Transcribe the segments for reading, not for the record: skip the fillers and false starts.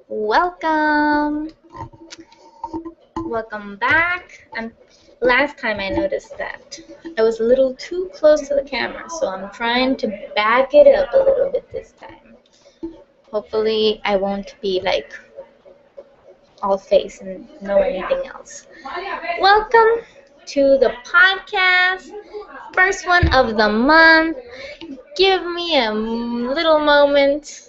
Welcome. Welcome back. Last time I noticed that I was a little too close to the camera, so I'm trying to back it up a little bit this time. Hopefully I won't be like all face and no anything else. Welcome to the podcast. First one of the month. Give me a little moment.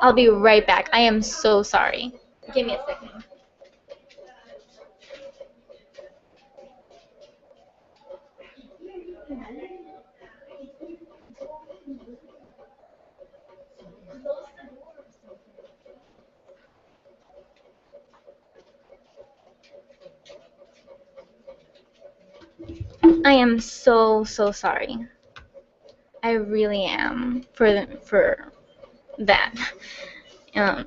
I'll be right back. I am so sorry. Give me a second. I am so sorry. I really am for that. Um,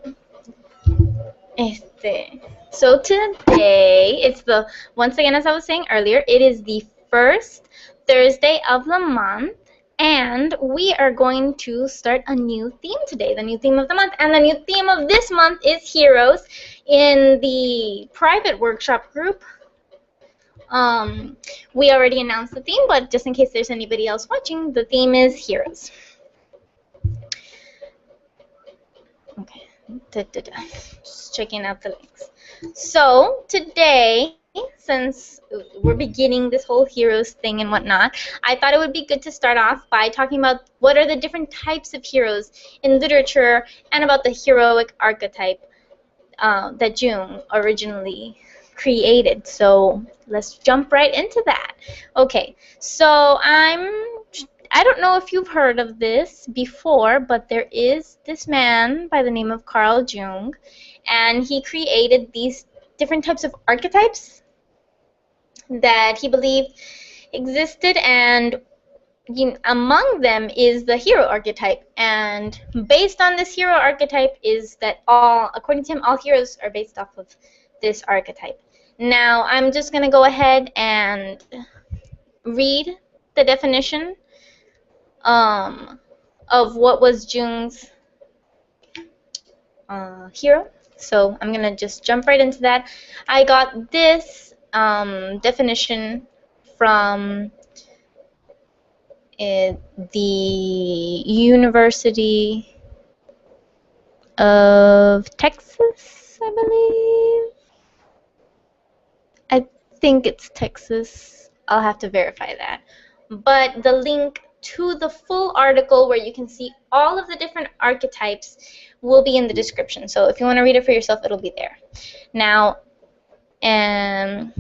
so today once again, as I was saying earlier, it is the first Thursday of the month, and we are going to start a new theme today, the new theme of the month, and the new theme of this month is heroes. In the private workshop group, we already announced the theme, but just in case there's anybody else watching, the theme is heroes. Okay, just checking out the links. So today, since we're beginning this whole heroes thing and whatnot, I thought it would be good to start off by talking about what are the different types of heroes in literature and about the heroic archetype that Jung originally created. So let's jump right into that. Okay, so I don't know if you've heard of this before, but there is this man by the name of Carl Jung, and he created these different types of archetypes that he believed existed, and among them is the hero archetype. And based on this hero archetype is that according to him, all heroes are based off of this archetype. Now, I'm just going to go ahead and read the definition of what was Jung's hero. So I'm going to just jump right into that. I got this definition from the University of Texas, I believe. I think it's Texas. I'll have to verify that. But the link to the full article where you can see all of the different archetypes will be in the description. So if you want to read it for yourself, it'll be there. Now, in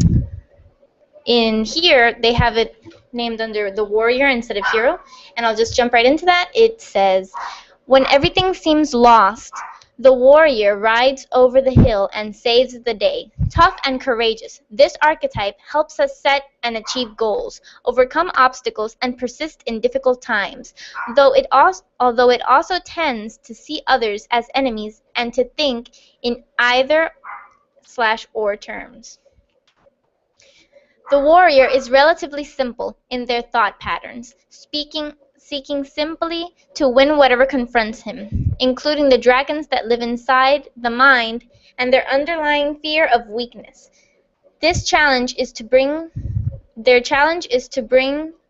here, they have it named under the warrior instead of hero. And I'll just jump right into that. It says, when everything seems lost, the warrior rides over the hill and saves the day. Tough and courageous, this archetype helps us set and achieve goals, overcome obstacles, and persist in difficult times, although it also tends to see others as enemies and to think in either/or terms. The warrior is relatively simple in their thought patterns, seeking simply to win whatever confronts him, including the dragons that live inside the mind and their underlying fear of weakness. Their challenge is to bring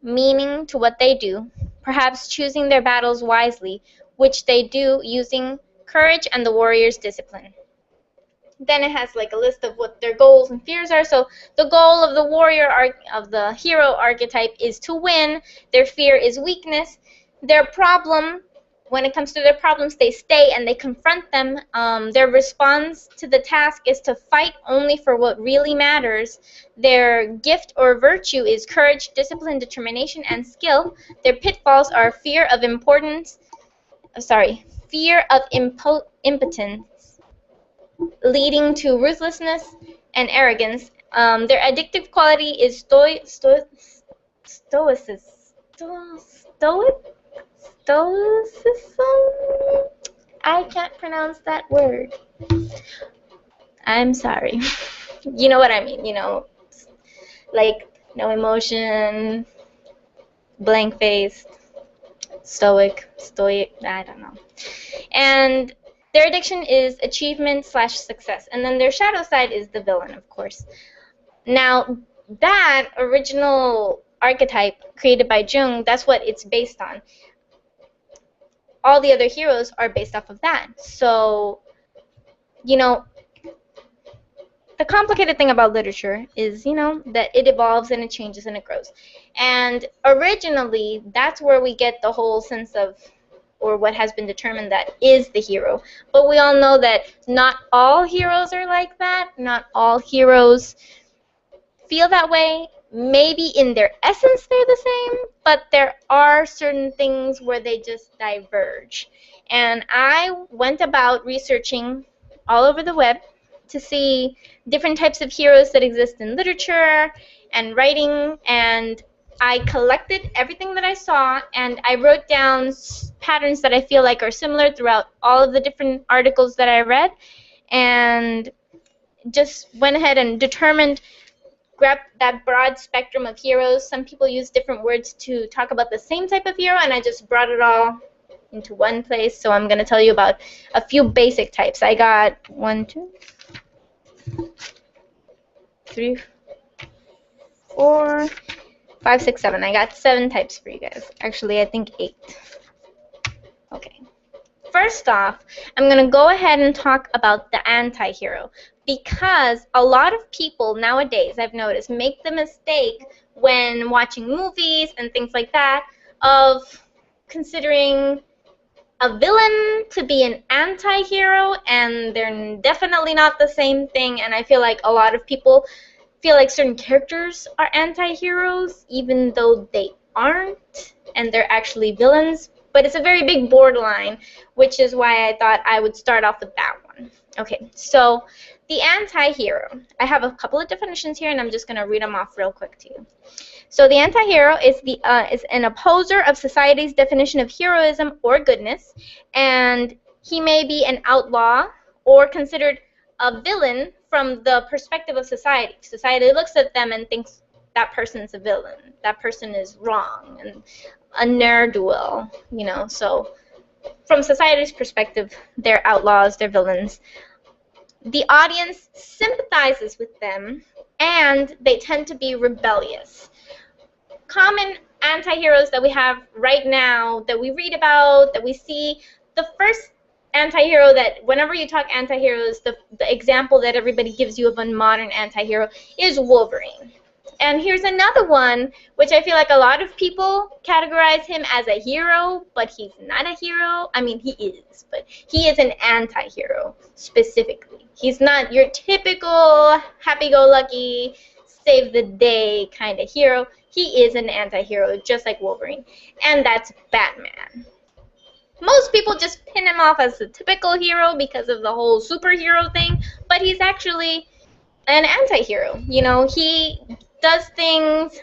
meaning to what they do, perhaps choosing their battles wisely, which they do using courage and the warrior's discipline. Then it has like a list of what their goals and fears are. So the goal of the hero archetype is to win. Their fear is weakness. Their problem, when it comes to their problems, they stay and they confront them. Their response to the task is to fight only for what really matters. Their gift or virtue is courage, discipline, determination, and skill. Their pitfalls are fear of impotence, leading to ruthlessness and arrogance. Their addictive quality is stoicism. I can't pronounce that word. I'm sorry. You know what I mean, like no emotion, blank face. stoic, I don't know. And their addiction is achievement / success. And then their shadow side is the villain, of course. Now, that original archetype created by Jung, that's what it's based on. All the other heroes are based off of that. So, you know, the complicated thing about literature is, that it evolves and it changes and it grows. And originally, that's where we get the whole sense of, or what has been determined that is the hero. But we all know that not all heroes are like that. Not all heroes feel that way. Maybe in their essence they're the same, but there are certain things where they just diverge. And I went about researching all over the web to see different types of heroes that exist in literature and writing, and I collected everything that I saw, and I wrote down patterns that I feel like are similar throughout all of the different articles that I read, and just went ahead and grabbed that broad spectrum of heroes. Some people use different words to talk about the same type of hero, and I just brought it all into one place. So I'm going to tell you about a few basic types. I got 1, 2, 3, 4, 5, 6, 7. I got 7 types for you guys. Actually, I think 8. Okay. First off, I'm going to go ahead and talk about the anti-hero, because a lot of people nowadays, I've noticed, make the mistake when watching movies and things like that of considering a villain to be an anti-hero, and they're definitely not the same thing. And I feel like a lot of people feel like certain characters are anti-heroes even though they aren't, and they're actually villains. But it's a very big borderline, which is why I thought I would start off with that one. Okay, so the anti-hero. I have a couple of definitions here, and I'm just going to read them off real quick to you. So the anti-hero is an opposer of society's definition of heroism or goodness, and he may be an outlaw or considered a villain from the perspective of society. Society looks at them and thinks that person's a villain. That person is wrong and a ne'er-do-well, So from society's perspective, they're outlaws, they're villains. The audience sympathizes with them, and they tend to be rebellious. Common anti-heroes that we have right now, that we read about, that we see, the first anti-hero that, whenever you talk anti-heroes, the example that everybody gives you of a modern anti-hero is Wolverine. And here's another one, which I feel like a lot of people categorize him as a hero, but he's not a hero. I mean, he is, but he is an anti-hero specifically. He's not your typical happy-go-lucky, save-the-day kind of hero. He is an anti-hero, just like Wolverine, and that's Batman. Most people just pin him off as the typical hero because of the whole superhero thing, but he's actually an anti-hero. He does things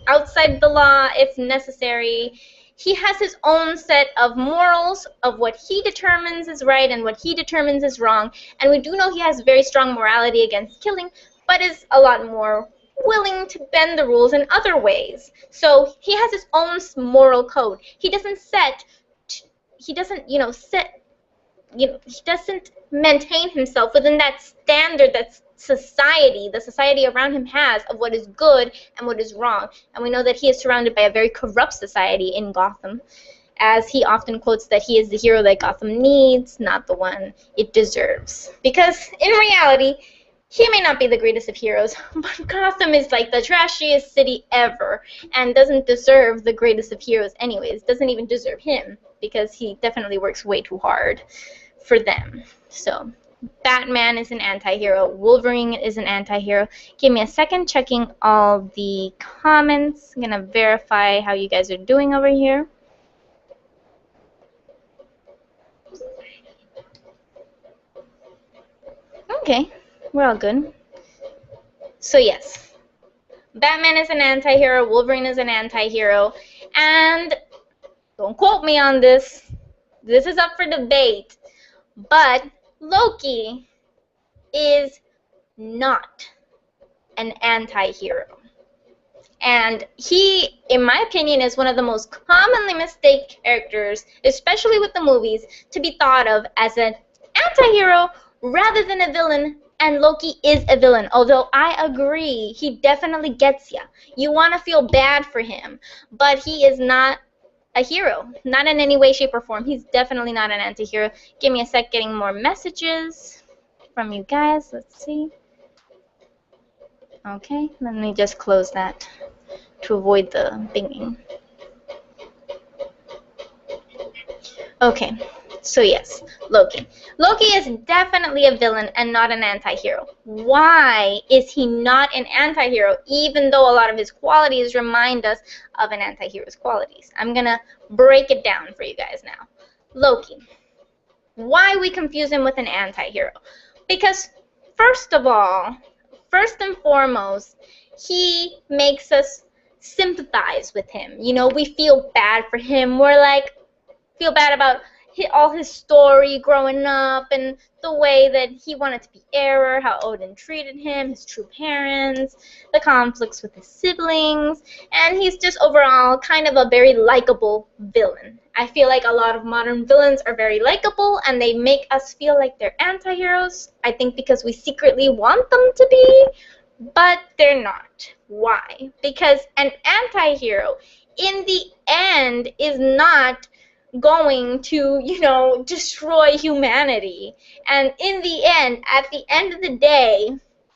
outside the law if necessary. He has his own set of morals of what he determines is right and what he determines is wrong. And we do know he has very strong morality against killing, but is a lot more willing to bend the rules in other ways. So he has his own moral code. He doesn't maintain himself within that standard that the society around him has of what is good and what is wrong. And we know that he is surrounded by a very corrupt society in Gotham, as he often quotes that he is the hero that Gotham needs, not the one it deserves. Because in reality, he may not be the greatest of heroes, but Gotham is like the trashiest city ever and doesn't deserve the greatest of heroes anyways. Doesn't even deserve him, because he definitely works way too hard for them. So Batman is an anti-hero. Wolverine is an anti-hero. Give me a second checking all the comments. I'm going to verify how you guys are doing over here. Okay, we're all good. So yes, Batman is an anti-hero. Wolverine is an anti-hero. And don't quote me on this. This is up for debate. But Loki is not an anti-hero. And he, in my opinion, is one of the most commonly mistaken characters, especially with the movies, to be thought of as an anti-hero rather than a villain. And Loki is a villain, although I agree, he definitely gets ya. You want to feel bad for him, but he is not a hero, not in any way, shape, or form. He's definitely not an anti-hero. Give me a sec, getting more messages from you guys. Let's see. Okay, let me just close that to avoid the binging. Okay, so yes, Loki. Loki is definitely a villain and not an anti-hero. Why is he not an anti-hero, even though a lot of his qualities remind us of an anti-hero's qualities? I'm gonna break it down for you guys now. Loki. Why we confuse him with an anti-hero? Because first of all, first and foremost, he makes us sympathize with him. You know, we feel bad for him. We're like, feel bad about all his story growing up and the way that he wanted to be heir, how Odin treated him, his true parents, the conflicts with his siblings, and he's just overall kind of a very likable villain. I feel like a lot of modern villains are very likable and they make us feel like they're anti-heroes. I think because we secretly want them to be, but they're not. Why? Because an anti-hero in the end is not going to, you know, destroy humanity. And in the end, at the end of the day,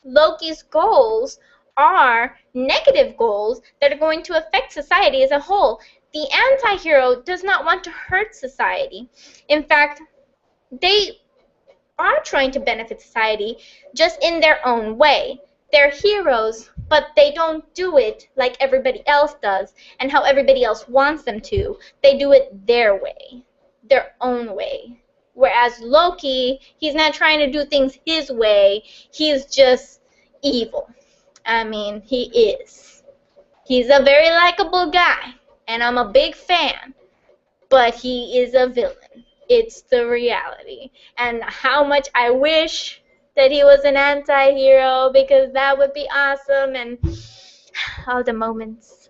Loki's goals are negative goals that are going to affect society as a whole. The anti-hero does not want to hurt society. In fact, they are trying to benefit society just in their own way. They're heroes, but they don't do it like everybody else does and how everybody else wants them to. They do it their way, their own way. Whereas Loki, he's not trying to do things his way. He's just evil. I mean, he is. He's a very likable guy, and I'm a big fan, but he is a villain. It's the reality. And how much I wish that he was an anti-hero, because that would be awesome, and all the moments.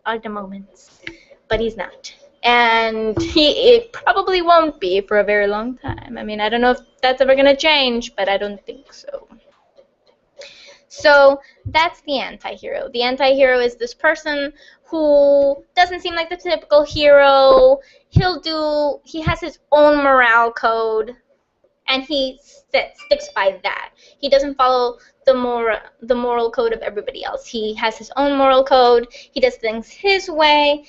But he's not. And it probably won't be for a very long time. I mean, I don't know if that's ever going to change, but I don't think so. So that's the anti-hero. The anti-hero is this person who doesn't seem like the typical hero. He has his own morale code, and he sticks by that. He doesn't follow the moral code of everybody else. He has his own moral code. He does things his way.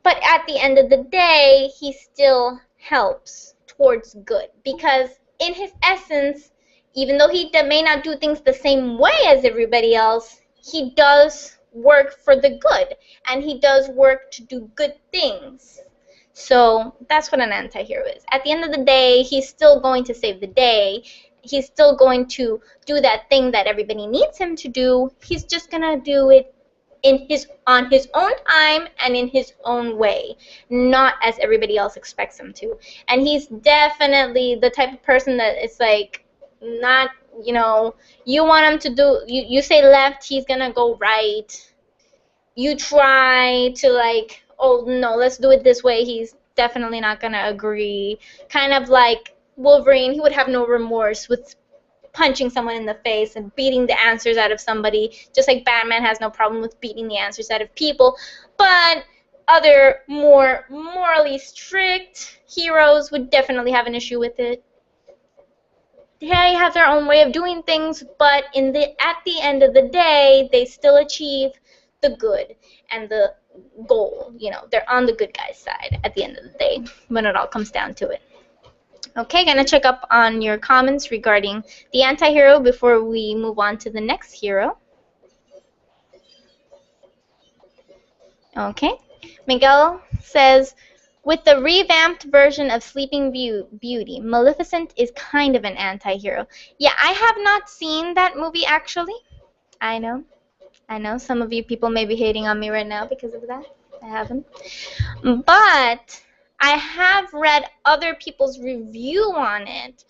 But at the end of the day, he still helps towards good. Because in his essence, even though he may not do things the same way as everybody else, he does work for the good. And he does work to do good things. So that's what an anti-hero is. At the end of the day, he's still going to save the day. He's still going to do that thing that everybody needs him to do. He's just going to do it on his own time and in his own way, not as everybody else expects him to. And he's definitely the type of person that is like, not, you know, you want him to do, you say left, he's going to go right. You try to like, oh no, let's do it this way, he's definitely not going to agree. Kind of like Wolverine, he would have no remorse with punching someone in the face and beating the answers out of somebody, just like Batman has no problem with beating the answers out of people. But other more morally strict heroes would definitely have an issue with it. They have their own way of doing things, but at the end of the day, they still achieve the good and the goal. You know, they're on the good guy's side at the end of the day when it all comes down to it. Okay, gonna check up on your comments regarding the anti-hero before we move on to the next hero. Okay, Miguel says, with the revamped version of Sleeping Beauty, Maleficent is kind of an anti-hero. Yeah, I have not seen that movie actually. I know, some of you people may be hating on me right now because of that. I haven't. But I have read other people's review on it,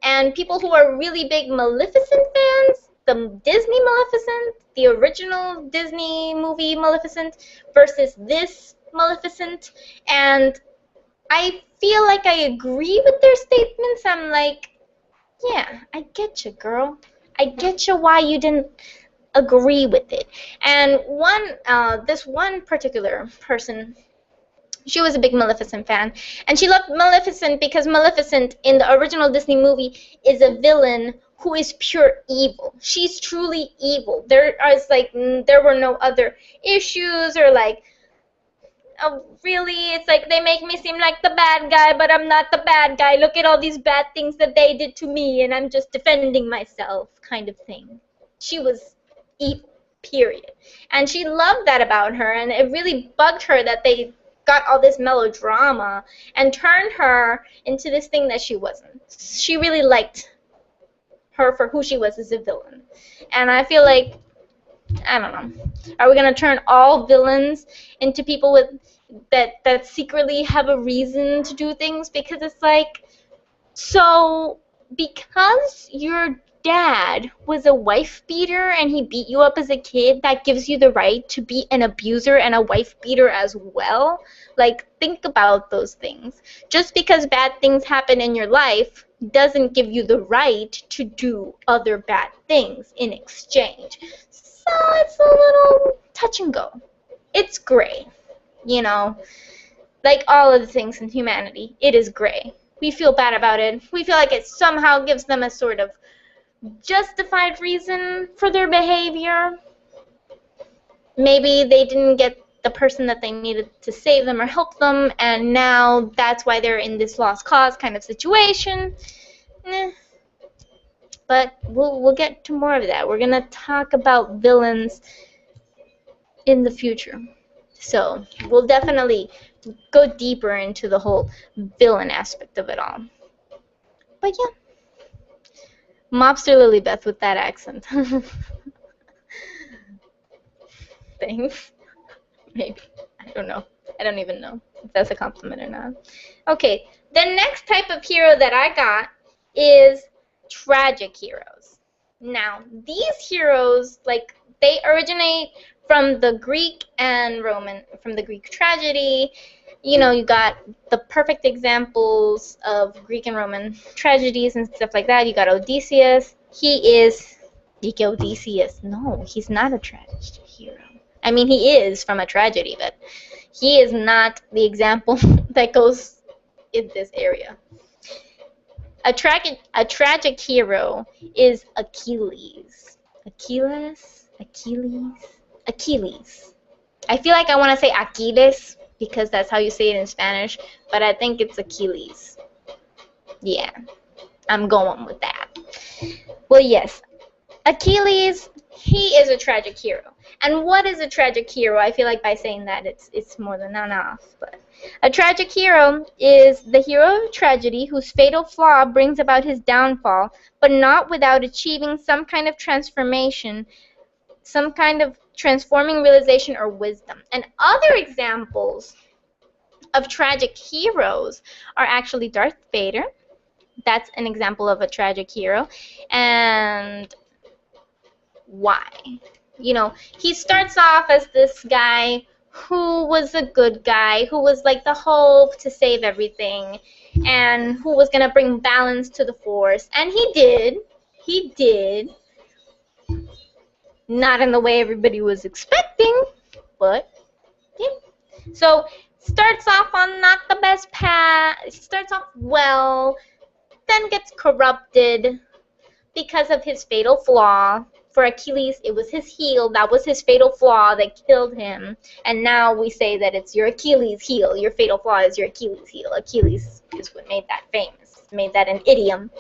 and people who are really big Maleficent fans, the Disney Maleficent, the original Disney movie Maleficent, versus this Maleficent, and I feel like I agree with their statements. I'm like, yeah, I get you, girl. I get you why you didn't agree with it. And this one particular person, she was a big Maleficent fan, and she loved Maleficent because Maleficent in the original Disney movie is a villain who is pure evil. She's truly evil. There were no other issues or like, oh, really? It's like they make me seem like the bad guy, but I'm not the bad guy. Look at all these bad things that they did to me, and I'm just defending myself, kind of thing. She was evil, period. And she loved that about her, and it really bugged her that they got all this melodrama and turned her into this thing that she wasn't. She really liked her for who she was as a villain. And I feel like, I don't know, are we going to turn all villains into people with that secretly have a reason to do things? Because it's like, so because your dad was a wife beater and he beat you up as a kid, that gives you the right to be an abuser and a wife beater as well? Like, think about those things. Just because bad things happen in your life doesn't give you the right to do other bad things in exchange. So it's a little touch and go. It's gray, you know, like all of the things in humanity. It is gray. We feel bad about it. We feel like it somehow gives them a sort of justified reason for their behavior. Maybe they didn't get the person that they needed to save them or help them, and now that's why they're in this lost cause kind of situation. But we'll get to more of that. We're going to talk about villains in the future. So we'll definitely go deeper into the whole villain aspect of it all. But yeah. Mobster Lilybeth with that accent. Thanks. Maybe. I don't know. I don't even know if that's a compliment or not. Okay, the next type of hero that I got is tragic heroes. Now, these heroes, like, they originate from the Greek and Roman, from the Greek tragedy. You know, you got the perfect examples of Greek and Roman tragedies and stuff like that. You got Odysseus. He is Odysseus. No, he's not a tragic hero. I mean, he is from a tragedy, but he is not the example that goes in this area. A tragic hero is Achilles. Achilles. I feel like I want to say Achilles because that's how you say it in Spanish, but I think it's Achilles. Yeah, I'm going with that. Well, yes, Achilles, he is a tragic hero. And what is a tragic hero? I feel like by saying that it's more than enough. But a tragic hero is the hero of tragedy whose fatal flaw brings about his downfall, but not without achieving some kind of transformation, some kind of transforming realization or wisdom. And other examples of tragic heroes are actually Darth Vader. That's an example of a tragic hero. And why? You know, he starts off as this guy who was a good guy, who was like the hope to save everything, and who was going to bring balance to the Force. And he did. He did. Not in the way everybody was expecting, but yeah. So, starts off on not the best path. Starts off well, then gets corrupted because of his fatal flaw. For Achilles, it was his heel. That was his fatal flaw that killed him. And now we say that it's your Achilles heel. Your fatal flaw is your Achilles heel. Achilles is what made that famous, made that an idiom.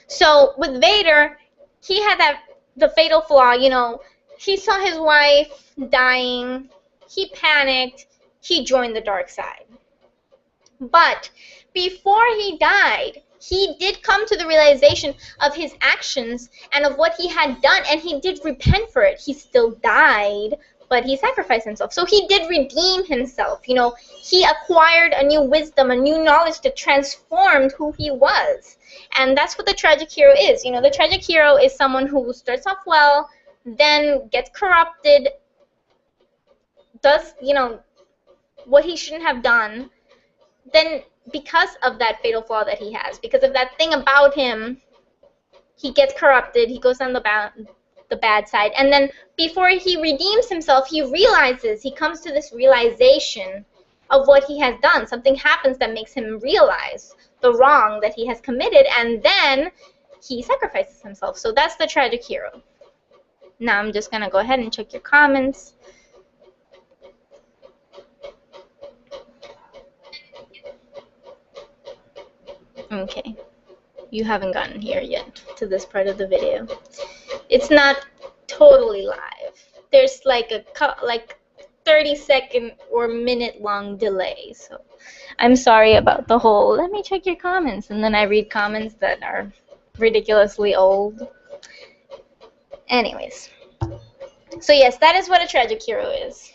So with Vader, he had the fatal flaw, you know, he saw his wife dying. He panicked. He joined the dark side. But before he died, he did come to the realization of his actions and of what he had done, and he did repent for it. He still died, but he sacrificed himself. So he did redeem himself. You know, he acquired a new wisdom, a new knowledge that transformed who he was. And that's what the tragic hero is. You know, the tragic hero is someone who starts off well, then gets corrupted, does, you know, what he shouldn't have done. Then because of that fatal flaw that he has, because of that thing about him, he gets corrupted, he goes on the bad side, and then before he redeems himself, he comes to this realization of what he has done. Something happens that makes him realize the wrong that he has committed, and then he sacrifices himself. So that's the tragic hero. Now I'm just gonna go ahead and check your comments. Okay, you haven't gotten here yet to this part of the video. It's not totally live. There's like a 30-second or minute-long delay. So I'm sorry about the whole, let me check your comments, and then I read comments that are ridiculously old. Anyways. So yes, that is what a tragic hero is.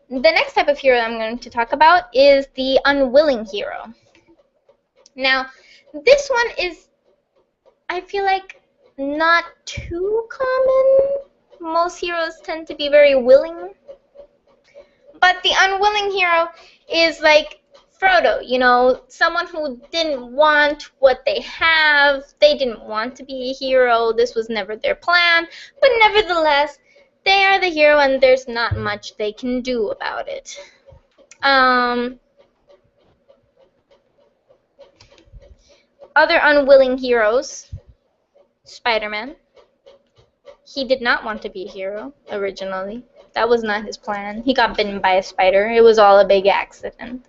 The next type of hero I'm going to talk about is the unwilling hero. Now, this one is, I feel like, not too common. Most heroes tend to be very willing. But the unwilling hero is like Frodo, you know, someone who didn't want what they have. They didn't want to be a hero. This was never their plan. But nevertheless, they are the hero, and there's not much they can do about it. Other unwilling heroes, Spider-Man. He did not want to be a hero originally. That was not his plan. He got bitten by a spider. It was all a big accident.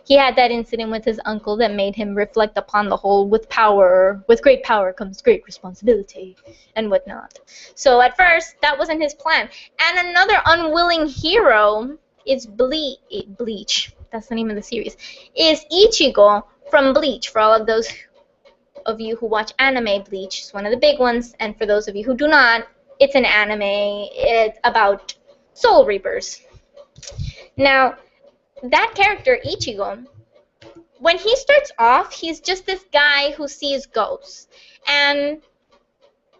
He had that incident with his uncle that made him reflect upon the whole, with great power comes great responsibility and whatnot. So at first, that wasn't his plan. And another unwilling hero is Bleach. That's the name of the series. Is Ichigo from Bleach. For all of those of you who watch anime, Bleach is one of the big ones. And for those of you who do not, it's an anime. It's about Soul Reapers. Now, that character, Ichigo, when he starts off, he's just this guy who sees ghosts. And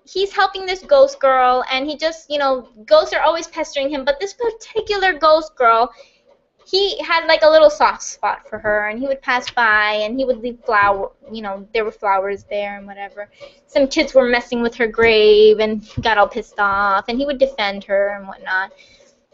he's helping this ghost girl, and he just, you know, ghosts are always pestering him. But this particular ghost girl, he had like a little soft spot for her, and he would pass by, and he would leave there were flowers there and whatever. Some kids were messing with her grave, and he got all pissed off, and he would defend her and whatnot.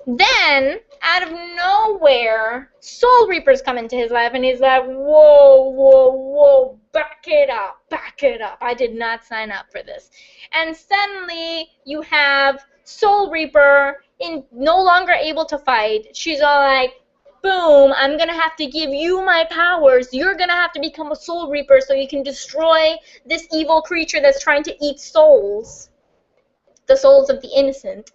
Then, out of nowhere, Soul Reapers come into his life, and he's like, whoa, whoa, whoa, back it up, I did not sign up for this. And suddenly, you have Soul Reaper no longer able to fight. She's all like, boom, I'm going to have to give you my powers. You're going to have to become a Soul Reaper so you can destroy this evil creature that's trying to eat souls. The souls of the innocent.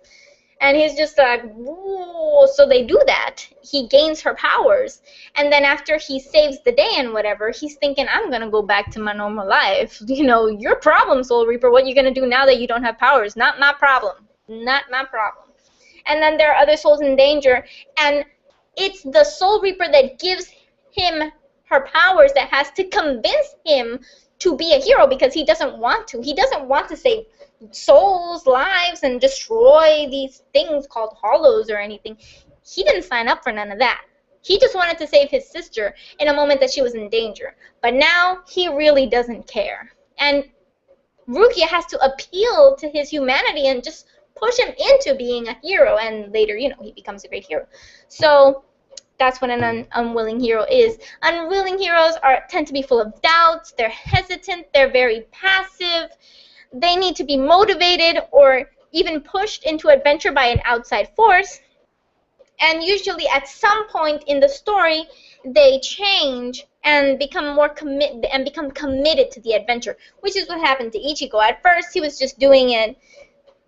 And he's just like, whoa. So they do that. He gains her powers. And then after he saves the day and whatever, he's thinking, I'm going to go back to my normal life. You know, your problem, Soul Reaper. What are you going to do now that you don't have powers? Not my problem. Not my problem. And then there are other souls in danger. And it's the Soul Reaper that gives him her powers that has to convince him to be a hero, because he doesn't want to. He doesn't want to save souls, lives, and destroy these things called hollows or anything. He didn't sign up for none of that. He just wanted to save his sister in a moment that she was in danger. But now he really doesn't care. And Rukia has to appeal to his humanity and just push him into being a hero, and later, you know, he becomes a great hero. So that's what an unwilling hero is. Unwilling heroes tend to be full of doubts. They're hesitant. They're very passive. They need to be motivated or even pushed into adventure by an outside force. And usually at some point in the story, they change and become more committed to the adventure, which is what happened to Ichigo. At first, he was just doing it,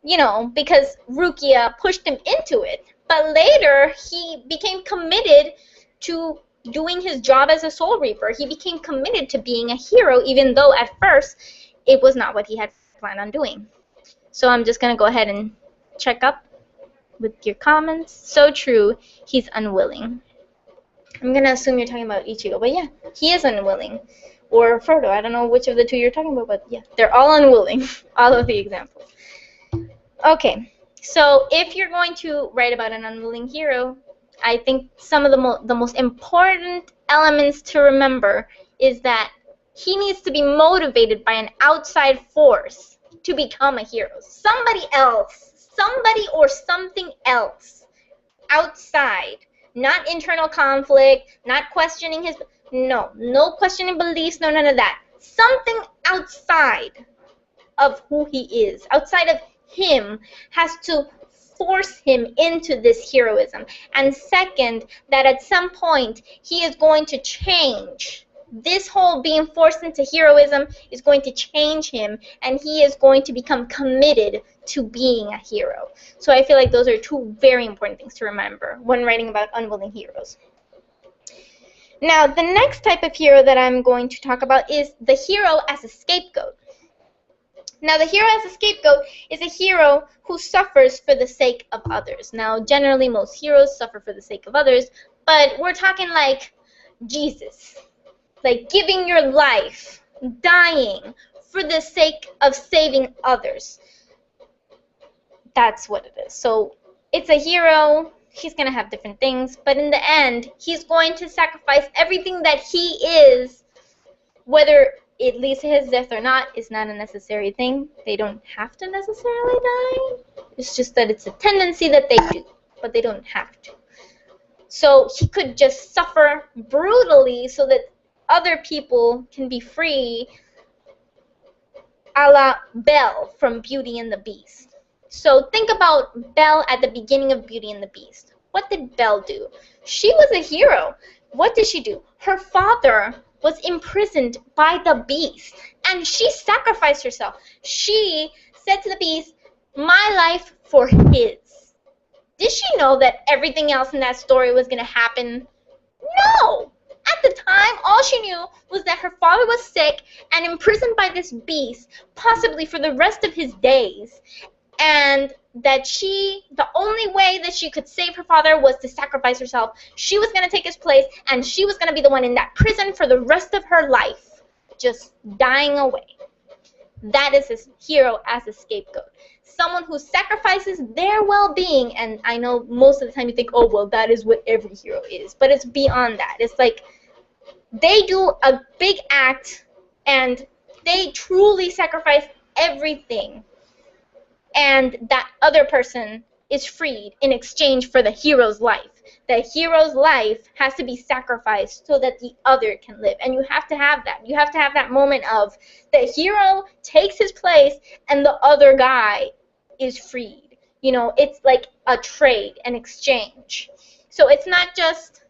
you know, because Rukia pushed him into it. But later, he became committed to doing his job as a Soul Reaper. He became committed to being a hero, even though at first it was not what he had planned on doing. So I'm just going to go ahead and check up. with your comments. So true. He's unwilling. I'm going to assume you're talking about Ichigo, but yeah, he is unwilling. Or Frodo. I don't know which of the two you're talking about, but yeah, they're all unwilling. All of the examples. Okay, so if you're going to write about an unwilling hero, I think some of the most important elements to remember is that he needs to be motivated by an outside force to become a hero. Somebody else, somebody or something else outside, not internal conflict, not questioning his, no questioning beliefs, no none of that. Something outside of who he is, outside of him, has to force him into this heroism. And second, that at some point he is going to change. This whole being forced into heroism is going to change him, and he is going to become committed to being a hero. So I feel like those are two very important things to remember when writing about unwilling heroes. Now, the next type of hero that I'm going to talk about is the hero as a scapegoat. Now, the hero as a scapegoat is a hero who suffers for the sake of others. Now, generally, most heroes suffer for the sake of others, but we're talking like Jesus, like giving your life, dying for the sake of saving others. That's what it is. So it's a hero. He's going to have different things, but in the end, he's going to sacrifice everything that he is, whether it leads to his death or not is not a necessary thing. They don't have to necessarily die. It's just that it's a tendency that they do, but they don't have to. So he could just suffer brutally so that other people can be free, a la Belle from Beauty and the Beast. So think about Belle at the beginning of Beauty and the Beast. What did Belle do? She was a hero. What did she do? Her father was imprisoned by the beast, and she sacrificed herself. She said to the beast, my life for his. Did she know that everything else in that story was going to happen? No! At the time, all she knew was that her father was sick and imprisoned by this beast, possibly for the rest of his days, and that the only way that she could save her father was to sacrifice herself. She was going to take his place, and she was going to be the one in that prison for the rest of her life, just dying away. That is his hero as a scapegoat. Someone who sacrifices their well-being, and I know most of the time you think, oh, well, that is what every hero is, but it's beyond that. It's like they do a big act, and they truly sacrifice everything, and that other person is freed in exchange for the hero's life. The hero's life has to be sacrificed so that the other can live. And you have to have that. You have to have that moment of the hero takes his place and the other guy is freed. You know, it's like a trade, an exchange. So it's not just,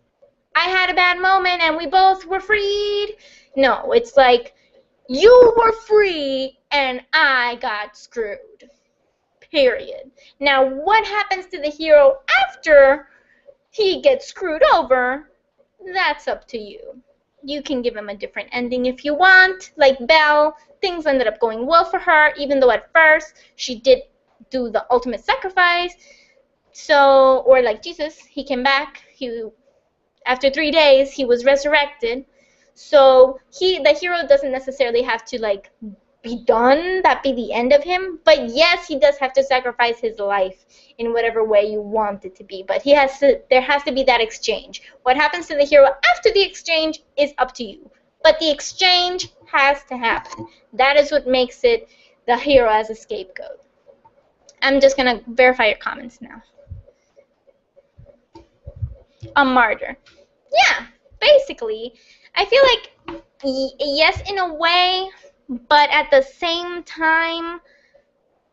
I had a bad moment and we both were freed. No, it's like, you were free and I got screwed. Period. Now, what happens to the hero after he gets screwed over? That's up to you. You can give him a different ending if you want. Like Belle, things ended up going well for her, even though at first she did do the ultimate sacrifice. So, or like Jesus, he came back. After 3 days, he was resurrected. So the hero doesn't necessarily have to like be done, that be the end of him, but yes, he does have to sacrifice his life in whatever way you want it to be, but there has to be that exchange. What happens to the hero after the exchange is up to you, but the exchange has to happen. That is what makes it the hero as a scapegoat. I'm just going to verify your comments now. A martyr. Yeah, basically, I feel like yes, in a way, but at the same time,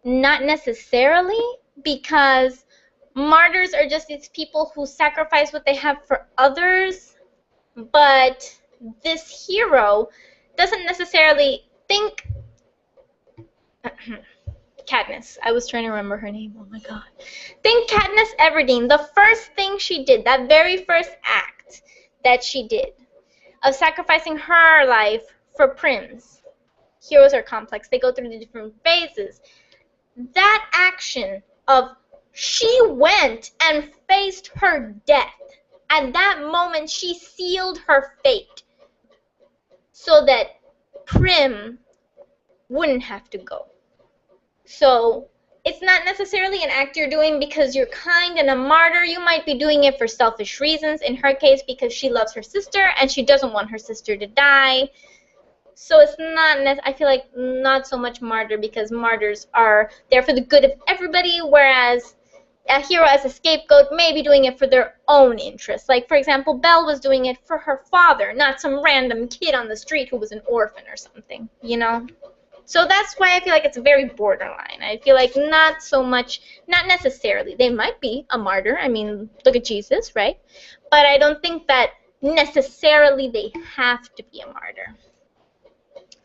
not necessarily, because martyrs are just these people who sacrifice what they have for others, but this hero doesn't necessarily think... Katniss. I was trying to remember her name. Oh my god. Think Katniss Everdeen. The first thing she did, that very first act that she did, of sacrificing her life for Prim's. Heroes are complex. They go through the different phases. That action of She went and faced her death. At that moment, she sealed her fate so that Prim wouldn't have to go. So it's not necessarily an act you're doing because you're kind and a martyr. You might be doing it for selfish reasons. In her case, because she loves her sister and she doesn't want her sister to die. So it's not, I feel like not so much martyr, because martyrs are there for the good of everybody, whereas a hero as a scapegoat may be doing it for their own interests. Like, for example, Belle was doing it for her father, not some random kid on the street who was an orphan or something, you know? So that's why I feel like it's very borderline. I feel like not so much, not necessarily. They might be a martyr. I mean, look at Jesus, right? But I don't think that necessarily they have to be a martyr.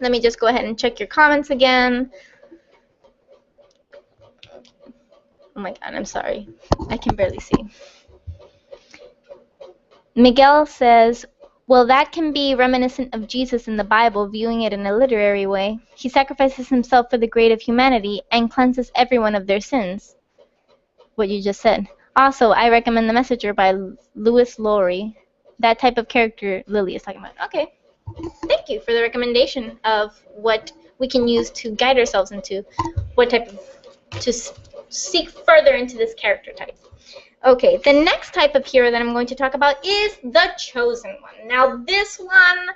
Let me just go ahead and check your comments again. Oh my God, I'm sorry. I can barely see. Miguel says, well, that can be reminiscent of Jesus in the Bible, viewing it in a literary way. He sacrifices himself for the great of humanity and cleanses everyone of their sins. What you just said. Also, I recommend The Messenger by Lewis Laurie. That type of character Lily is talking about. Okay. Thank you for the recommendation of what we can use to guide ourselves into what type of, to seek further into this character type. Okay, the next type of hero that I'm going to talk about is the Chosen One. Now this one,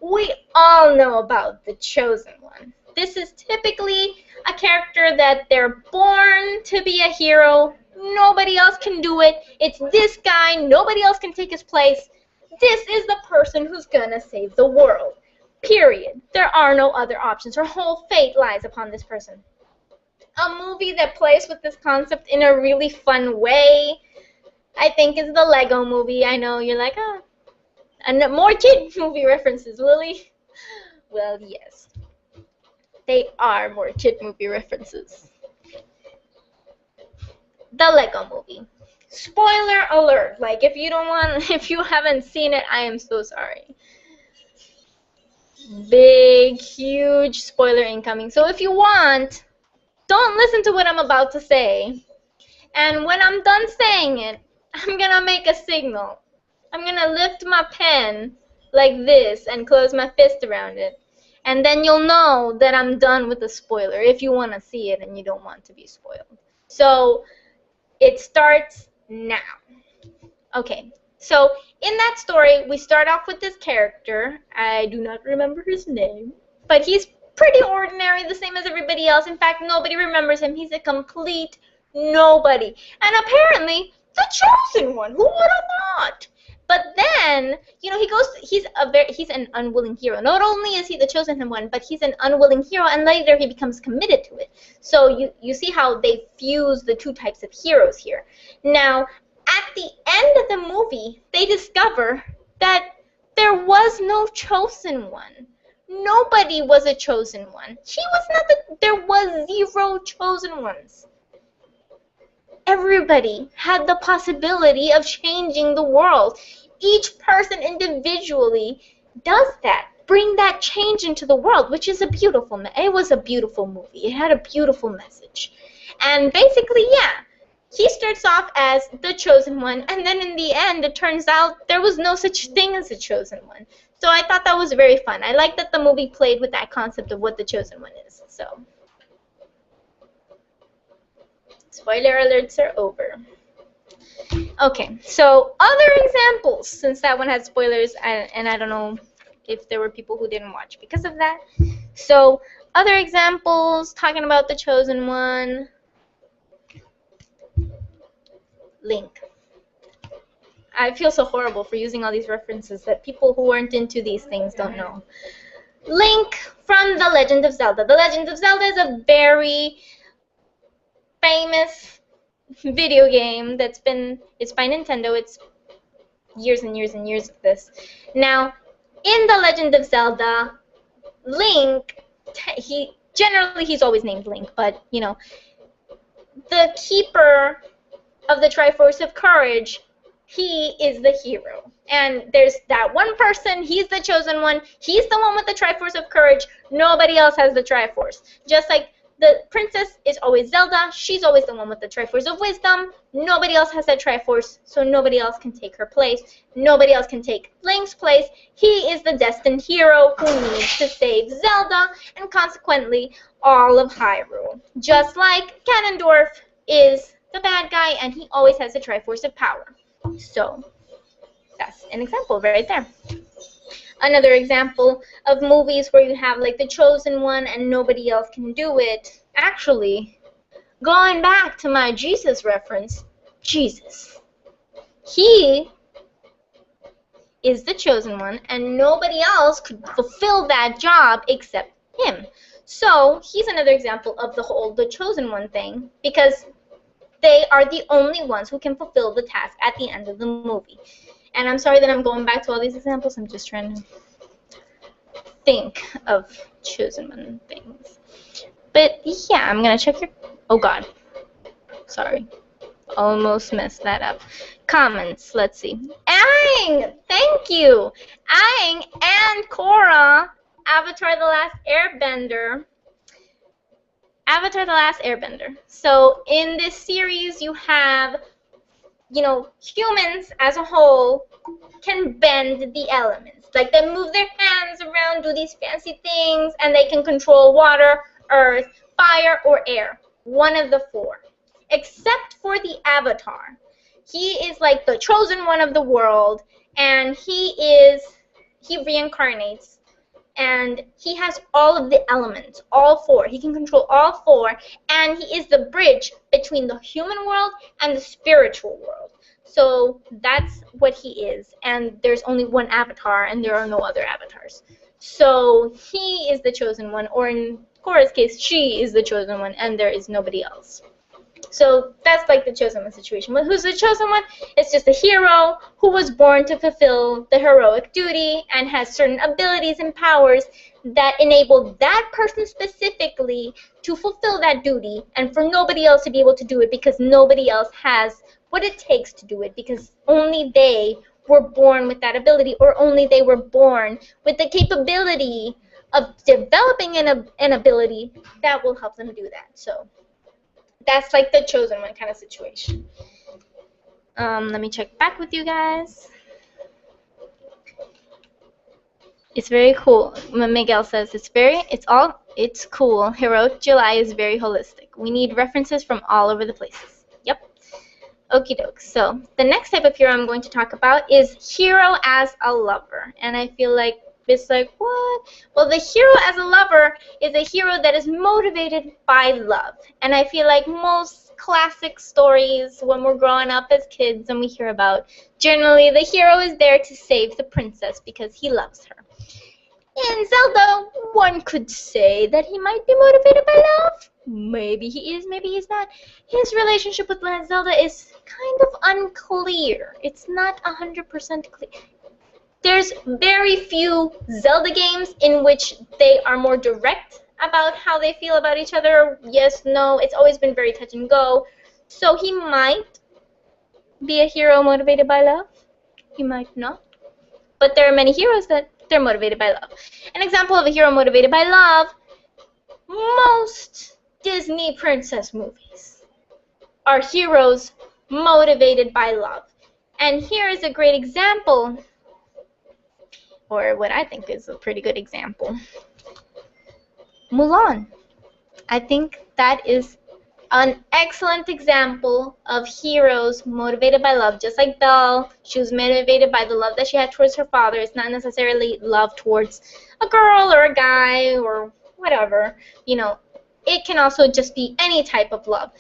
we all know about the Chosen One. This is typically a character that they're born to be a hero. Nobody else can do it. It's this guy. Nobody else can take his place. This is the person who's gonna save the world. Period. There are no other options. Her whole fate lies upon this person. A movie that plays with this concept in a really fun way, I think, is the Lego Movie. I know you're like, oh, and more kid movie references, Lily. Well, yes. They are more kid movie references. The Lego Movie. Spoiler alert. Like, if you haven't seen it, I am so sorry. Big, huge spoiler incoming. So if you want, don't listen to what I'm about to say. And when I'm done saying it, I'm gonna make a signal. I'm gonna lift my pen like this and close my fist around it. And then you'll know that I'm done with the spoiler if you want to see it and you don't want to be spoiled. So it starts now. Okay, so in that story, we start off with this character. I do not remember his name, but he's pretty ordinary, the same as everybody else. In fact, nobody remembers him. He's a complete nobody. And apparently, the Chosen One. Who would have thought? But then, you know, he's an unwilling hero. Not only is he the Chosen One, but he's an unwilling hero, and later he becomes committed to it. So you see how they fuse the two types of heroes here. Now, at the end of the movie, they discover that there was no Chosen One. Nobody was a Chosen One. There was 0 Chosen Ones. Everybody had the possibility of changing the world. Each person individually does that. Bring that change into the world, which is it was a beautiful movie. It had a beautiful message. And basically, yeah, he starts off as the Chosen One, and then in the end, it turns out there was no such thing as a Chosen One. So I thought that was very fun. I like that the movie played with that concept of what the Chosen One is. So, spoiler alerts are over. Okay, so other examples, since that one had spoilers, and I don't know if there were people who didn't watch because of that. So, other examples, talking about the Chosen One. Link. I feel so horrible for using all these references that people who aren't into these things don't know. Link from The Legend of Zelda. The Legend of Zelda is a very famous video game it's by Nintendo. It's years and years and years of this. Now, in The Legend of Zelda, Link, he's always named Link, but, you know, the keeper of the Triforce of Courage, he is the hero. And there's that one person, he's the Chosen One, he's the one with the Triforce of Courage, nobody else has the Triforce. Just like the princess is always Zelda. She's always the one with the Triforce of Wisdom. Nobody else has that Triforce, so nobody else can take her place. Nobody else can take Link's place. He is the destined hero who needs to save Zelda and consequently all of Hyrule. Just like Ganondorf is the bad guy and he always has the Triforce of Power. So that's an example right there. Another example of movies where you have like the chosen one and nobody else can do it. Actually, going back to my Jesus reference, Jesus. He is the chosen one and nobody else could fulfill that job except him. So he's another example of the chosen one thing, because they are the only ones who can fulfill the task at the end of the movie. And I'm sorry that I'm going back to all these examples. I'm just trying to think of chosen one things. But yeah, I'm going to check your... Oh, God. Sorry. Almost messed that up. Comments. Let's see. Aang! Thank you! Aang and Korra. Avatar The Last Airbender. Avatar The Last Airbender. So in this series, you have... humans as a whole can bend the elements. Like, they move their hands around, do these fancy things, and they can control water, earth, fire, or air. One of the four. Except for the Avatar. He is like the chosen one of the world, and he reincarnates, and he has all of the elements, all four. He can control all four, and he is the bridge between the human world and the spiritual world. So that's what he is, and there's only one avatar, and there are no other avatars. So he is the chosen one, or in Korra's case, she is the chosen one, and there is nobody else. So that's like the chosen one situation. But who's the chosen one? It's just a hero who was born to fulfill the heroic duty and has certain abilities and powers that enable that person specifically to fulfill that duty, and for nobody else to be able to do it because nobody else has what it takes to do it, because only they were born with that ability, or only they were born with the capability of developing an ability that will help them do that. So that's like the chosen one kind of situation. Let me check back with you guys. It's very cool. Miguel says it's cool. Heroic July is very holistic. We need references from all over the places. Yep. Okie doke. So the next type of hero I'm going to talk about is hero as a lover. And I feel like it's like, what? Well, the hero as a lover is a hero that is motivated by love. And I feel like most classic stories when we're growing up as kids and we hear about, generally the hero is there to save the princess because he loves her. In Zelda, one could say that he might be motivated by love. Maybe he is, maybe he's not. His relationship with Zelda is kind of unclear. It's not 100% clear. There's very few Zelda games in which they are more direct about how they feel about each other. Yes, no, it's always been very touch and go. So he might be a hero motivated by love. He might not. But there are many heroes that they're motivated by love. An example of a hero motivated by love, most Disney princess movies are heroes motivated by love. And here is a great example, or what I think is a pretty good example. Mulan. I think that is an excellent example of heroes motivated by love. Just like Belle, she was motivated by the love that she had towards her father. It's not necessarily love towards a girl or a guy or whatever. It can also just be any type of love.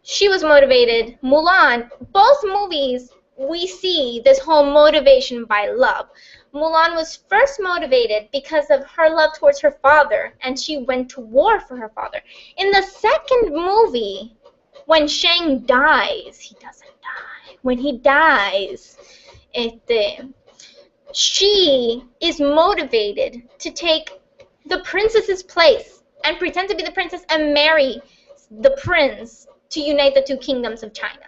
She was motivated. Mulan, both movies, we see this whole motivation by love. Mulan was first motivated because of her love towards her father, and she went to war for her father. In the second movie, when Shang dies, he doesn't die. When he dies, she is motivated to take the princess's place and pretend to be the princess and marry the prince to unite the two kingdoms of China.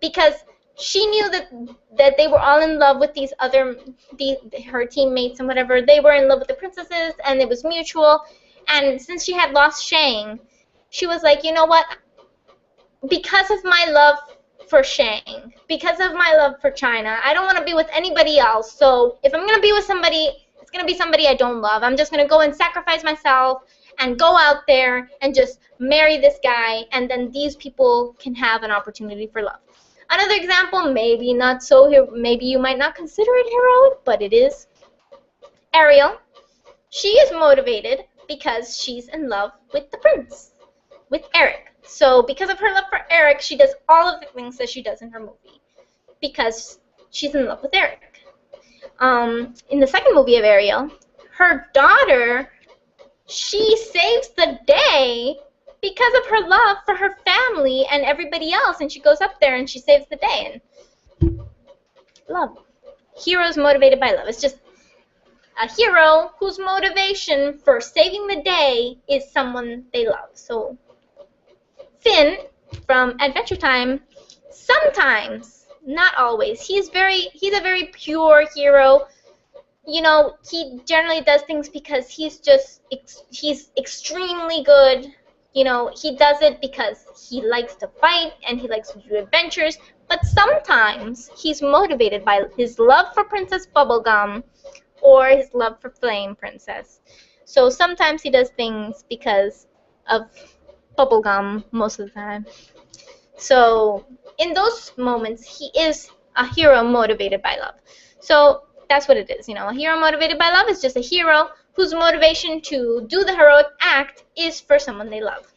Because she knew that they were all in love with her teammates and whatever. They were in love with the princesses, and it was mutual. And since she had lost Shang, she was like, you know what? Because of my love for Shang, because of my love for China, I don't want to be with anybody else. So if I'm going to be with somebody, it's going to be somebody I don't love. I'm just going to go and sacrifice myself and go out there and just marry this guy, and then these people can have an opportunity for love. Another example, maybe not so, maybe you might not consider it heroic, but it is. Ariel, she is motivated because she's in love with the prince, with Eric. So because of her love for Eric, she does all of the things that she does in her movie because she's in love with Eric. In the second movie of Ariel, her daughter, she saves the day because of her love for her family and everybody else, and she goes up there and she saves the day. And love. Heroes motivated by love. It's just a hero whose motivation for saving the day is someone they love. So Finn from Adventure Time, sometimes, not always, he's a very pure hero. You know, he generally does things because he's extremely good. You know, he does it because he likes to fight and he likes to do adventures, but sometimes he's motivated by his love for Princess Bubblegum or his love for Flame Princess. So sometimes he does things because of Bubblegum most of the time. So in those moments, he is a hero motivated by love. So that's what it is. You know, a hero motivated by love is just a hero whose motivation to do the heroic act is for someone they love.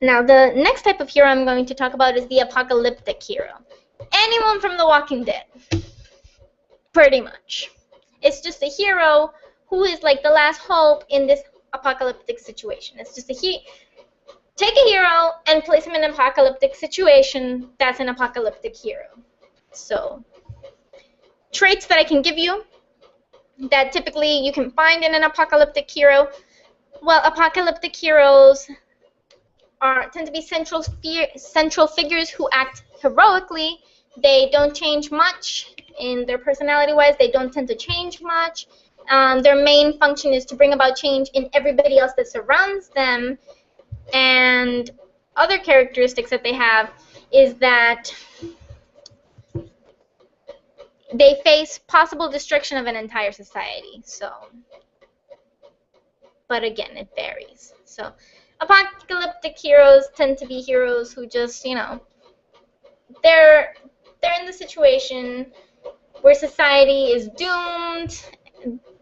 Now, the next type of hero I'm going to talk about is the apocalyptic hero. Anyone from The Walking Dead, pretty much. It's just a hero who is like the last hope in this apocalyptic situation. It's just take a hero and place him in an apocalyptic situation. That's an apocalyptic hero. So, traits that I can give you that typically you can find in an apocalyptic hero. Well, apocalyptic heroes tend to be central figures who act heroically. They don't change much in their personality-wise. They don't tend to change much. Their main function is to bring about change in everybody else that surrounds them. And other characteristics that they have is that they face possible destruction of an entire society. So, but again, it varies. So, apocalyptic heroes tend to be heroes who just, you know, they're in the situation where society is doomed.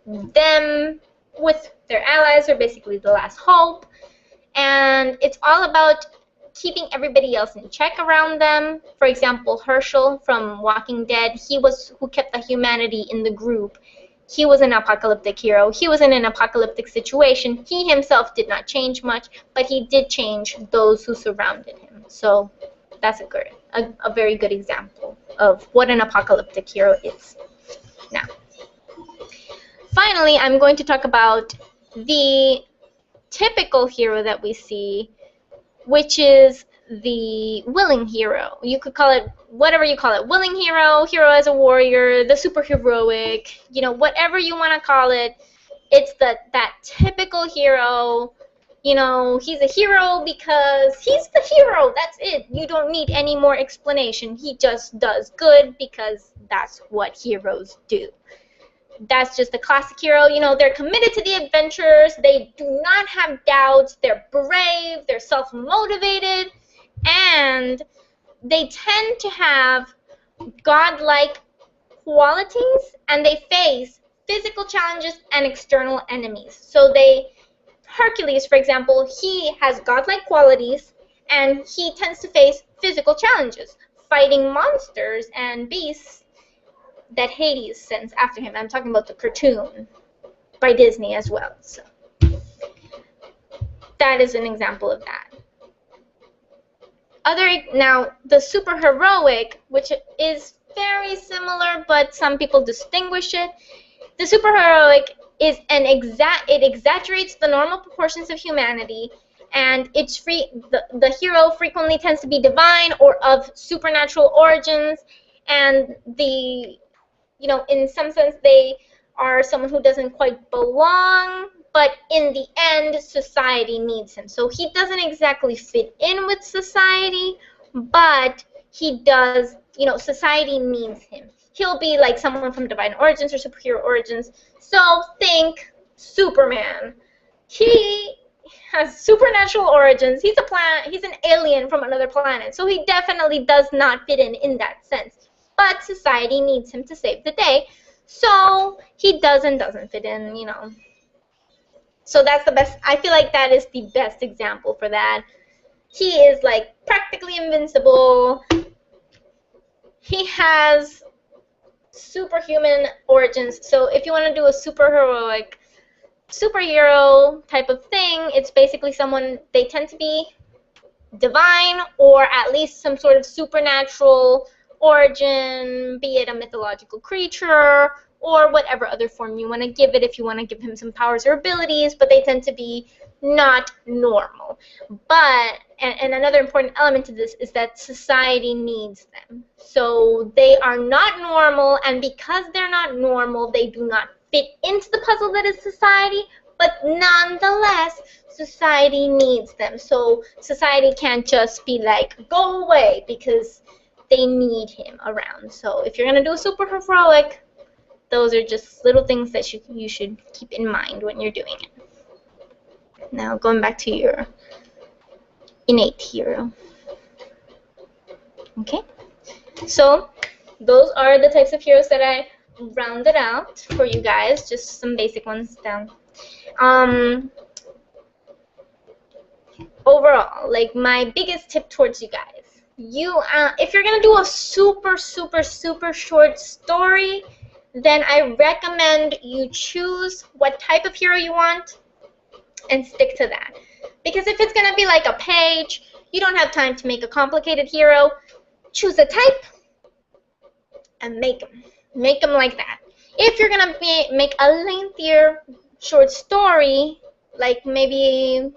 Them with their allies are basically the last hope, and it's all about keeping everybody else in check around them. For example, Herschel from Walking Dead, he was who kept the humanity in the group. He was an apocalyptic hero. He was in an apocalyptic situation. He himself did not change much, but he did change those who surrounded him. So that's a very good example of what an apocalyptic hero is. Now, finally, I'm going to talk about the typical hero that we see, which is the willing hero. You could call it whatever you call it. Willing hero, hero as a warrior, the superheroic, you know, whatever you want to call it. It's that typical hero. You know, he's a hero because he's the hero. That's it. You don't need any more explanation. He just does good because that's what heroes do. That's just a classic hero. You know, they're committed to the adventures. They do not have doubts. They're brave. They're self-motivated. And they tend to have godlike qualities, and they face physical challenges and external enemies. So Hercules, for example, he has godlike qualities, and he tends to face physical challenges, fighting monsters and beasts that Hades sends after him. I'm talking about the cartoon by Disney as well. So that is an example of that. Now, the superheroic, which is very similar, but some people distinguish it. The superheroic is it exaggerates the normal proportions of humanity, and the hero frequently tends to be divine or of supernatural origins, and in some sense they are someone who doesn't quite belong but in the end, society needs him. So he doesn't exactly fit in with society, but he does, you know, society needs him. He'll be like someone from Divine Origins or Superhero Origins. So think Superman. He has supernatural origins. He's an alien from another planet. So he definitely does not fit in that sense. But society needs him to save the day. So he doesn't fit in, you know. So that's the best. I feel like that is the best example for that. He is like practically invincible. He has superhuman origins. So if you want to do a superhero type of thing, it's basically someone, they tend to be divine or at least some sort of supernatural origin, be it a mythological creature or whatever other form you want to give it, if you want to give him some powers or abilities, but they tend to be not normal. But, and another important element to this is that society needs them. So they are not normal, and because they're not normal, they do not fit into the puzzle that is society, but nonetheless, society needs them. So society can't just be like, go away, because they need him around. So if you're going to do a super heroic, those are just little things that you should keep in mind when you're doing it. Now going back to your innate hero. Okay, so those are the types of heroes that I rounded out for you guys, just some basic ones down. Overall, like my biggest tip towards you guys, if you're gonna do a super short story, then I recommend you choose what type of hero you want and stick to that. Because if it's gonna be like a page, you don't have time to make a complicated hero. Choose a type and make them like that. If you're gonna make a lengthier short story, like maybe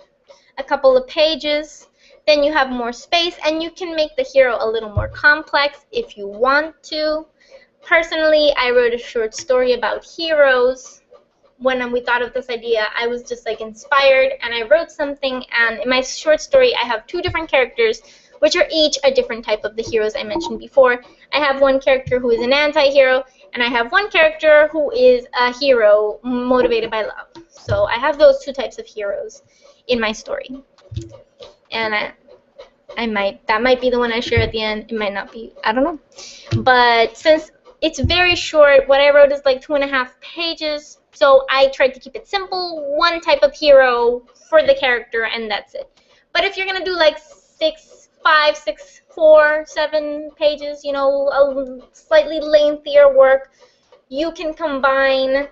a couple of pages, then you have more space and you can make the hero a little more complex if you want to. Personally, I wrote a short story about heroes. When we thought of this idea, I was just like inspired and I wrote something, and in my short story I have two different characters which are each a different type of the heroes I mentioned before. I have one character who is an anti-hero, and I have one character who is a hero motivated by love. So I have those two types of heroes in my story. And that might be the one I share at the end. It might not be, I don't know. But since it's very short, what I wrote is like 2.5 pages, so I tried to keep it simple, one type of hero for the character, and that's it. But if you're gonna do like 5, 6, 4, 7 pages, you know, a slightly lengthier work, you can combine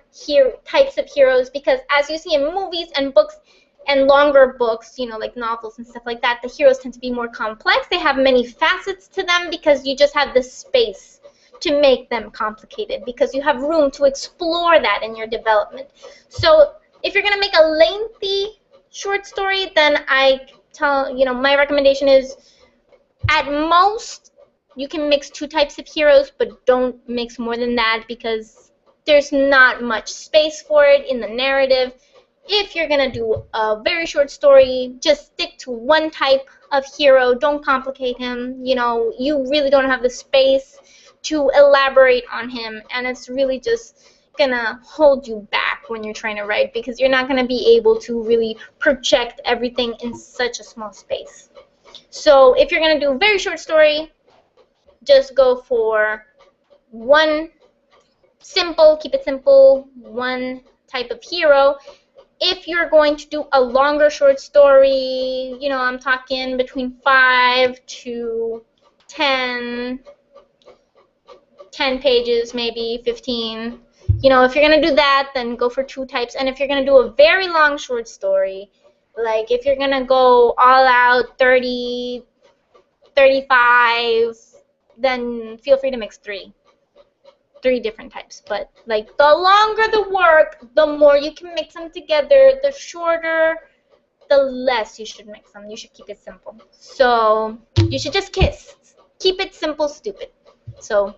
types of heroes, because as you see in movies and books and longer books, you know, like novels and stuff like that, the heroes tend to be more complex. They have many facets to them because you just have the space to make them complicated, because you have room to explore that in your development. So if you're going to make a lengthy short story, then my recommendation is at most you can mix 2 types of heroes, but don't mix more than that because there's not much space for it in the narrative. If you're going to do a very short story, just stick to one type of hero. Don't complicate him. You know, you really don't have the space to elaborate on him, and it's really just going to hold you back when you're trying to write, because you're not going to be able to really project everything in such a small space. So if you're going to do a very short story, just go for one simple, keep it simple, one type of hero. If you're going to do a longer short story, you know, I'm talking between 5 to 10 pages, maybe 15. You know, if you're going to do that, then go for 2 types. And if you're going to do a very long short story, like if you're going to go all out 30, 35, then feel free to mix 3 different types. But like the longer the work, the more you can mix them together. The shorter, the less you should mix them. You should keep it simple. So you should just keep it simple, stupid. So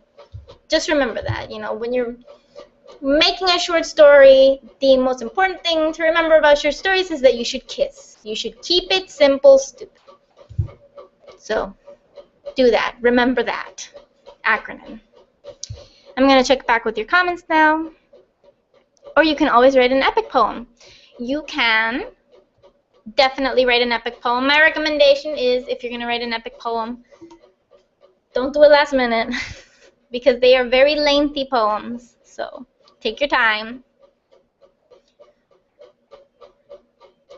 just remember that, you know, when you're making a short story, the most important thing to remember about short stories is that you should kiss. You should keep it simple, stupid. So do that. Remember that acronym. I'm going to check back with your comments now. Or you can always write an epic poem. You can definitely write an epic poem. My recommendation is, if you're going to write an epic poem, don't do it last minute because they are very lengthy poems. So take your time.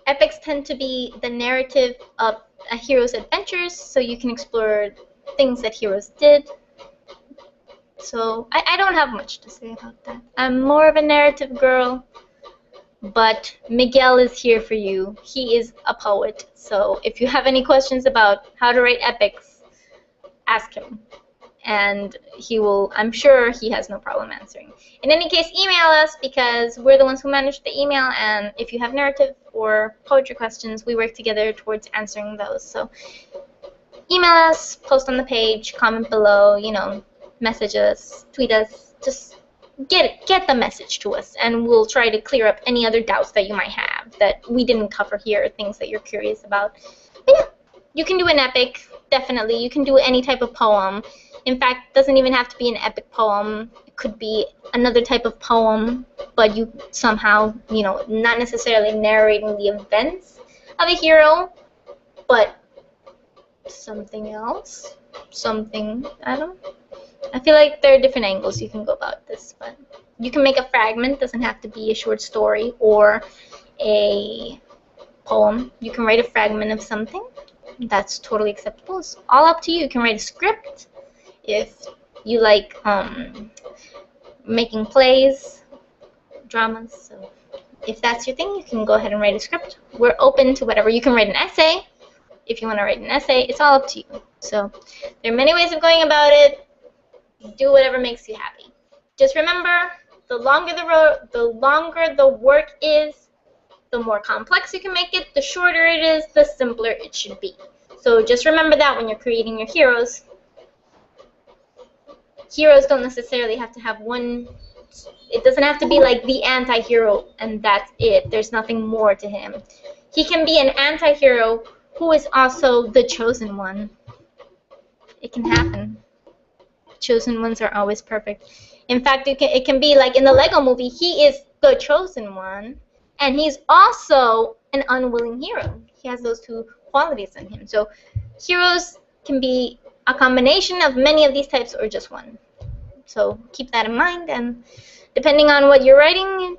Epics tend to be the narrative of a hero's adventures, so you can explore things that heroes did. So I don't have much to say about that. I'm more of a narrative girl, but Miguel is here for you. He is a poet, so if you have any questions about how to write epics, ask him. And he will, I'm sure he has no problem answering. In any case, email us because we're the ones who manage the email, and if you have narrative or poetry questions, we work together towards answering those. So email us, post on the page, comment below, you know, message us, tweet us, just get the message to us, and we'll try to clear up any other doubts that you might have that we didn't cover here, things that you're curious about. But yeah, you can do an epic, definitely. You can do any type of poem. In fact, it doesn't even have to be an epic poem. It could be another type of poem, but you somehow, you know, not necessarily narrating the events of a hero, but something else, something, I don't know. I feel like there are different angles you can go about this, but you can make a fragment. It doesn't have to be a short story or a poem. You can write a fragment of something. That's totally acceptable. It's all up to you. You can write a script if you like making plays, dramas. So if that's your thing, you can go ahead and write a script. We're open to whatever. You can write an essay. If you want to write an essay, it's all up to you. So there are many ways of going about it. Do whatever makes you happy. Just remember, the longer the work is, the more complex you can make it. The shorter it is, the simpler it should be. So just remember that when you're creating your heroes. Heroes don't necessarily have to have one. It doesn't have to be like the anti-hero and that's it. There's nothing more to him. He can be an anti-hero who is also the chosen one. It can happen. Chosen ones are always perfect. In fact, it can be like in the Lego movie, he is the chosen one, and he's also an unwilling hero. He has those two qualities in him. So heroes can be a combination of many of these types or just one. So keep that in mind, and depending on what you're writing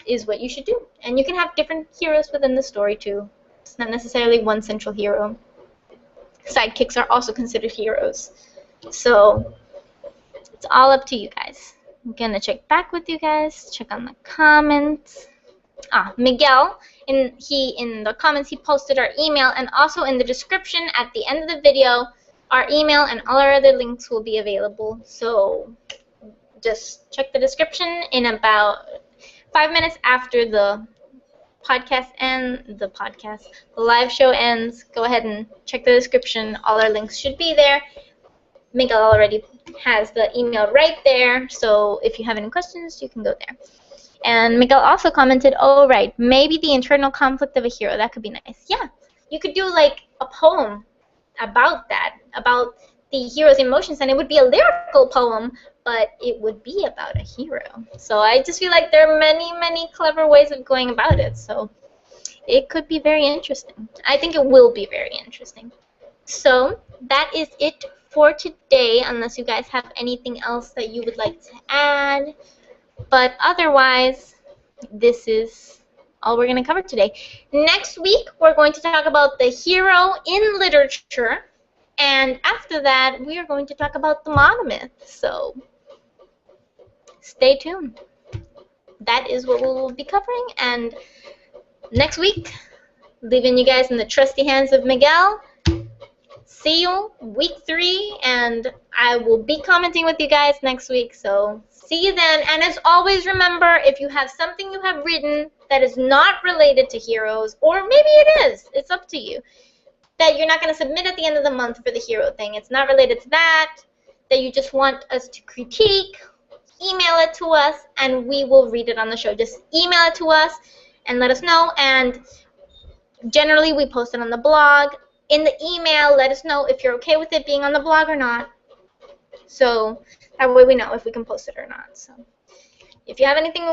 is what you should do. And you can have different heroes within the story too. It's not necessarily one central hero. Sidekicks are also considered heroes. So it's all up to you guys. I'm gonna check back with you guys, check on the comments. Miguel, in the comments, he posted our email, and also in the description at the end of the video, our email and all our other links will be available. So just check the description in about 5 minutes after the podcast ends, the live show ends. Go ahead and check the description. All our links should be there. Miguel already has the email right there, so if you have any questions, you can go there. And Miguel also commented, oh, right, maybe the internal conflict of a hero. That could be nice. Yeah, you could do like a poem about that, about the hero's emotions, and it would be a lyrical poem, but it would be about a hero. So I just feel like there are many, many clever ways of going about it, so it could be very interesting. I think it will be very interesting. So that is it for today, unless you guys have anything else that you would like to add. But otherwise, this is all we're going to cover today. Next week, we're going to talk about the hero in literature. And after that, we are going to talk about the monomyth. So stay tuned. That is what we'll be covering. And next week, leaving you guys in the trusty hands of Miguel. See you week 3, and I will be commenting with you guys next week, so see you then. And as always, remember, if you have something you have written that is not related to heroes, or maybe it is, it's up to you, that you're not going to submit at the end of the month for the hero thing, it's not related to that, that you just want us to critique, email it to us and we will read it on the show. Just email it to us and let us know. And generally we post it on the blog. In the email, let us know if you're okay with it being on the blog or not. So that way we know if we can post it or not. So if you have anything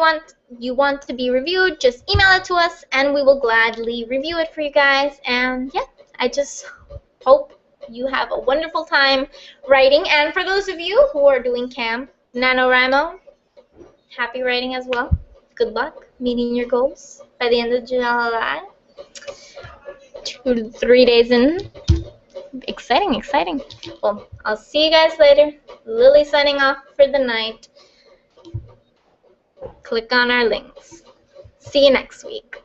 you want to be reviewed, just email it to us and we will gladly review it for you guys. And yeah, I just hope you have a wonderful time writing. And for those of you who are doing camp, NaNoWriMo, happy writing as well. Good luck meeting your goals by the end of July. 2 to 3 days in. Exciting, exciting. Well, I'll see you guys later. Lily signing off for the night. Click on our links. See you next week.